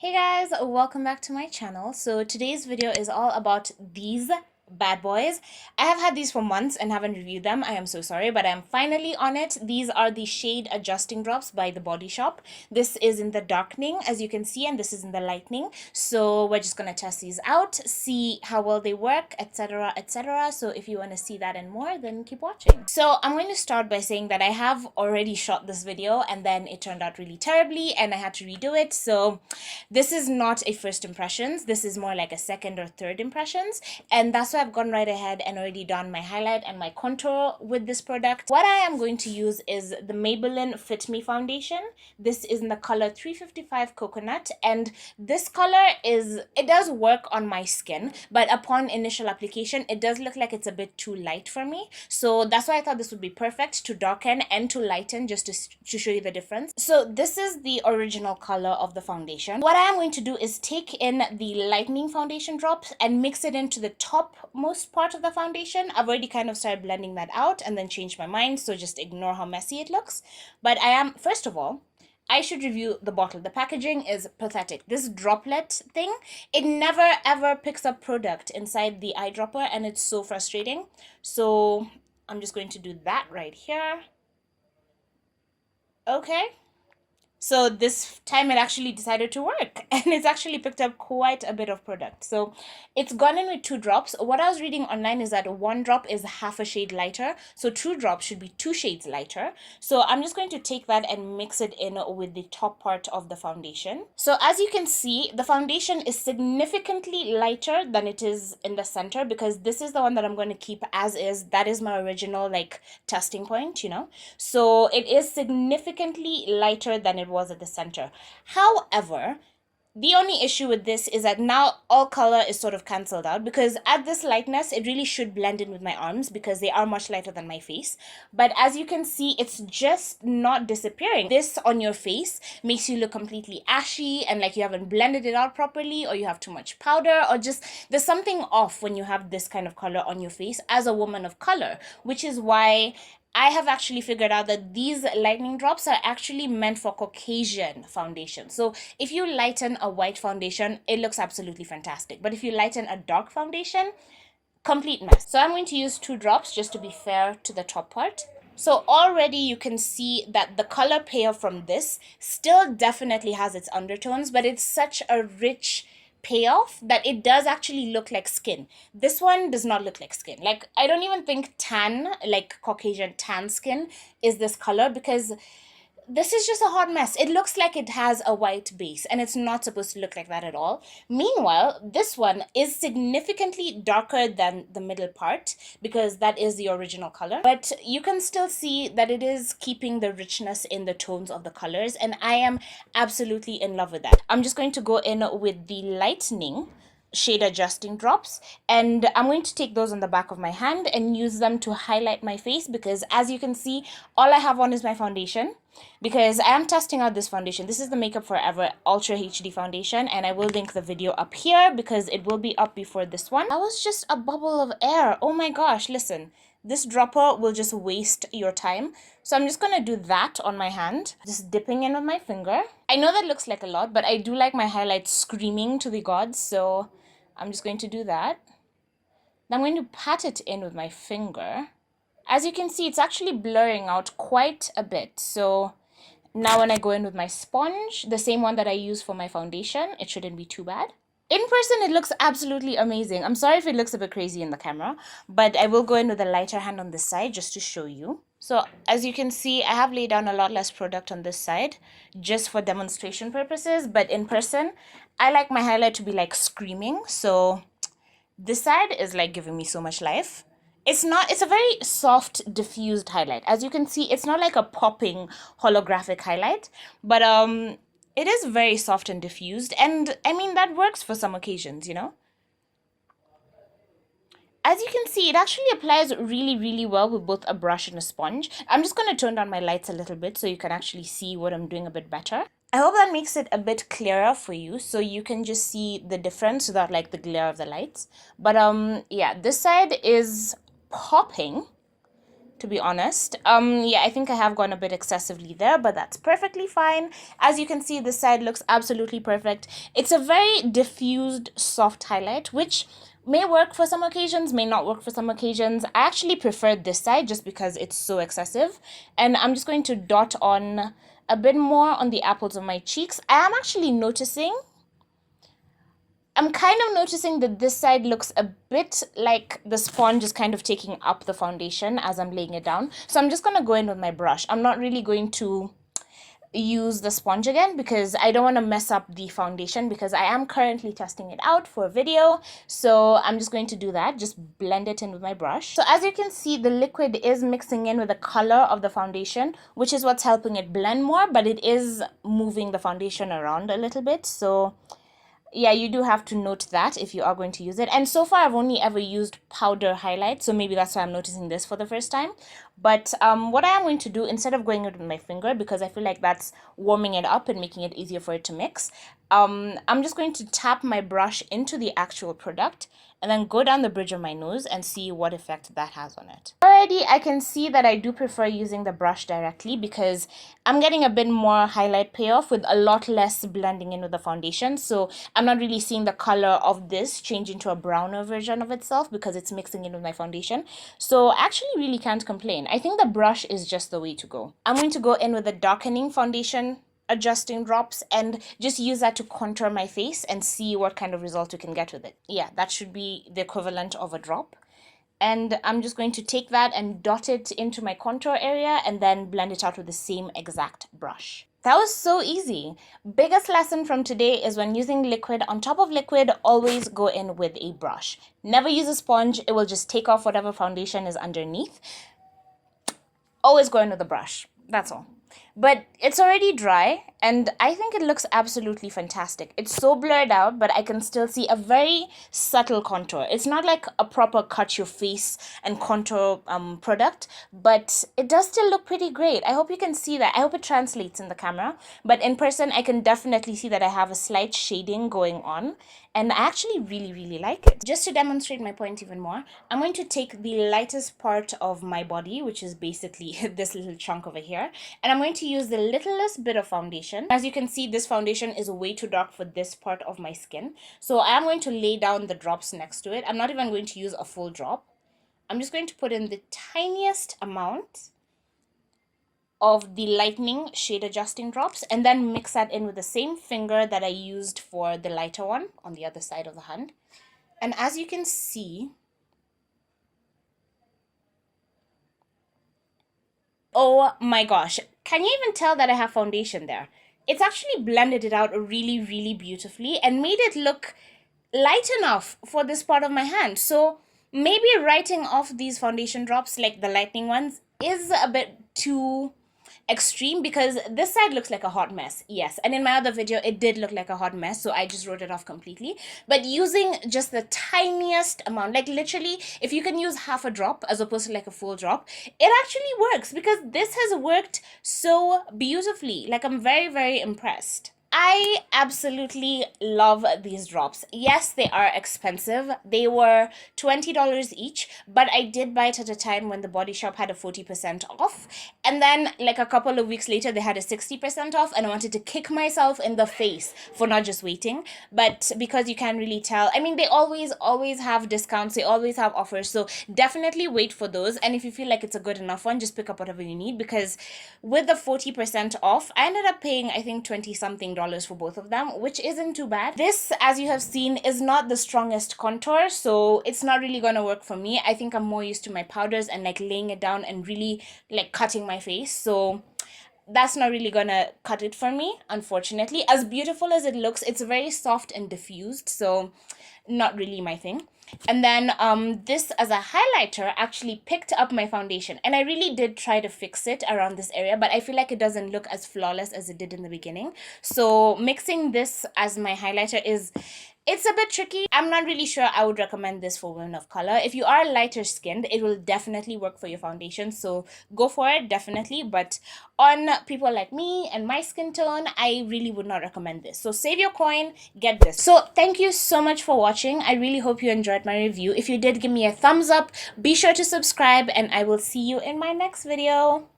Hey guys, welcome back to my channel. So today's video is all about these bad boys. I have had these for months and haven't reviewed them. I am so sorry, but I'm finally on it. These are the shade adjusting drops by the Body Shop. This is in the darkening, as you can see, and this is in the lightening. So we're just gonna test these out, see how well they work, etc, etc. So if you want to see that and more, then keep watching. So I'm going to start by saying that I have already shot this video and then it turned out really terribly and I had to redo it. So this is not a first impressions, this is more like a second or third impressions, and that's why I've gone right ahead and already done my highlight and my contour with this product. What I am going to use is the Maybelline Fit Me foundation. This is in the color 355 Coconut, and this color it does work on my skin, but upon initial application it does look like it's a bit too light for me. So that's why I thought this would be perfect to darken and to lighten, just to show you the difference. So this is the original color of the foundation. What I am going to do is take in the lightening foundation drops and mix it into the topmost part of the foundation. I've already kind of started blending that out and then changed my mind, so just ignore how messy it looks. But first of all, I should review the bottle. The packaging is pathetic. This droplet thing, it never ever picks up product inside the eyedropper and it's so frustrating. So I'm just going to do that right here. Okay. So this time it actually decided to work and it's actually picked up quite a bit of product. So it's gone in with 2 drops. What I was reading online is that 1 drop is half a shade lighter. So 2 drops should be 2 shades lighter. So I'm just going to take that and mix it in with the top part of the foundation. So as you can see, the foundation is significantly lighter than it is in the center, because this is the one that I'm going to keep as is. That is my original like testing point, you know. So it is significantly lighter than it was at the center. However, the only issue with this is that now all color is sort of cancelled out, because at this lightness it really should blend in with my arms because they are much lighter than my face. But as you can see, it's just not disappearing. This on your face makes you look completely ashy and like you haven't blended it out properly, or you have too much powder, or just there's something off when you have this kind of color on your face as a woman of color, which is why I have actually figured out that these lightening drops are actually meant for Caucasian foundation. So if you lighten a white foundation, it looks absolutely fantastic. But if you lighten a dark foundation, complete mess. So I'm going to use 2 drops just to be fair to the top part. So already you can see that the color payoff from this still definitely has its undertones, but it's such a rich payoff that it does actually look like skin. This one does not look like skin. Like, I don't even think tan, like Caucasian tan skin, is this color, because this is just a hot mess. It looks like it has a white base and it's not supposed to look like that at all. Meanwhile, this one is significantly darker than the middle part because that is the original color. But you can still see that it is keeping the richness in the tones of the colors, and I am absolutely in love with that. I'm just going to go in with the lightening shade adjusting drops, and I'm going to take those on the back of my hand and use them to highlight my face, because as you can see, all I have on is my foundation, because I am testing out this foundation. This is the Makeup Forever Ultra HD foundation, and I will link the video up here because it will be up before this one. That was just a bubble of air. Oh my gosh, listen, this dropper will just waste your time. So I'm just going to do that on my hand, just dipping in with my finger. I know that looks like a lot, but I do like my highlights screaming to the gods, so I'm just going to do that. Then I'm going to pat it in with my finger. As you can see, it's actually blurring out quite a bit. So now when I go in with my sponge, the same one that I use for my foundation, it shouldn't be too bad. In person, it looks absolutely amazing. I'm sorry if it looks a bit crazy in the camera, but I will go in with a lighter hand on this side just to show you. So as you can see, I have laid down a lot less product on this side just for demonstration purposes, but in person, I like my highlight to be like screaming. So this side is like giving me so much life. It's a very soft, diffused highlight. As you can see, it's not like a popping holographic highlight, but it is very soft and diffused, and I mean that works for some occasions, you know. As you can see, it actually applies really, really well with both a brush and a sponge. I'm just going to turn down my lights a little bit so you can actually see what I'm doing a bit better. I hope that makes it a bit clearer for you so you can just see the difference without like the glare of the lights. But yeah, this side is popping. to be honest. Yeah, I think I have gone a bit excessively there, but that's perfectly fine. As you can see, this side looks absolutely perfect. It's a very diffused soft highlight, which may work for some occasions, may not work for some occasions. I actually prefer this side just because it's so excessive. And I'm just going to dot on a bit more on the apples of my cheeks. I am actually noticing, I'm kind of noticing that this side looks a bit like the sponge is kind of taking up the foundation as I'm laying it down. So I'm just going to go in with my brush. I'm not really going to use the sponge again because I don't want to mess up the foundation, because I am currently testing it out for a video. So I'm just going to do that, just blend it in with my brush. So as you can see, the liquid is mixing in with the color of the foundation, which is what's helping it blend more, but it is moving the foundation around a little bit. So yeah, you do have to note that if you are going to use it. And so far I've only ever used powder highlight, so maybe that's why I'm noticing this for the first time. But what I am going to do, instead of going with my finger, because I feel like that's warming it up and making it easier for it to mix, I'm just going to tap my brush into the actual product and then go down the bridge of my nose and see what effect that has on it. Already I can see that I do prefer using the brush directly because I'm getting a bit more highlight payoff with a lot less blending in with the foundation. So I'm not really seeing the color of this change into a browner version of itself because it's mixing in with my foundation. So I actually really can't complain. I think the brush is just the way to go. I'm going to go in with the darkening foundation adjusting drops and just use that to contour my face and see what kind of result you can get with it. Yeah, that should be the equivalent of a drop. And I'm just going to take that and dot it into my contour area and then blend it out with the same exact brush. That was so easy. Biggest lesson from today is when using liquid on top of liquid, always go in with a brush. Never use a sponge. It will just take off whatever foundation is underneath. Always go in with a brush. That's all. But it's already dry and I think it looks absolutely fantastic. It's so blurred out, but I can still see a very subtle contour. It's not like a proper cut your face and contour product, but it does still look pretty great. I hope you can see that. I hope it translates in the camera, but in person I can definitely see that I have a slight shading going on. And I actually really like it. Just to demonstrate my point even more, I'm going to take the lightest part of my body, which is basically this little chunk over here, and I'm going to use the littlest bit of foundation. As you can see, this foundation is way too dark for this part of my skin. So I am going to lay down the drops next to it. I'm not even going to use a full drop. I'm just going to put in the tiniest amount of the lightening shade adjusting drops and then mix that in with the same finger that I used for the lighter one on the other side of the hand. And as you can see, oh my gosh, can you even tell that I have foundation there? It's actually blended it out really beautifully and made it look light enough for this part of my hand. So maybe writing off these foundation drops, like the lightning ones, is a bit too extreme because this side looks like a hot mess. Yes, and in my other video it did look like a hot mess, so I just wrote it off completely. But using just the tiniest amount, like literally if you can use half a drop as opposed to like a full drop, it actually works because this has worked so beautifully. Like, I'm very impressed. I absolutely love these drops. Yes, they are expensive. They were $20 each, but I did buy it at a time when the Bodyshop had a 40% off. And then like a couple of weeks later, they had a 60% off, and I wanted to kick myself in the face for not just waiting. But because you can't really tell, I mean, they always have discounts. They always have offers. So definitely wait for those. And if you feel like it's a good enough one, just pick up whatever you need, because with the 40% off, I ended up paying, I think, 20 something dollars for both of them, which isn't too bad. This, as you have seen, is not the strongest contour, so it's not really gonna work for me. I think I'm more used to my powders and like laying it down and really like cutting my face, so that's not really gonna cut it for me, unfortunately. As beautiful as it looks, it's very soft and diffused, so not really my thing. And then this as a highlighter actually picked up my foundation, and I really did try to fix it around this area, but I feel like it doesn't look as flawless as it did in the beginning. So mixing this as my highlighter it's a bit tricky. I'm not really sure I would recommend this for women of color. If you are lighter skinned, it will definitely work for your foundation, so go for it, definitely. But on people like me and my skin tone, I really would not recommend this. So save your coin, get this. So thank you so much for watching. I really hope you enjoyed write my review. If you did, give me a thumbs up. Be sure to subscribe, and I will see you in my next video.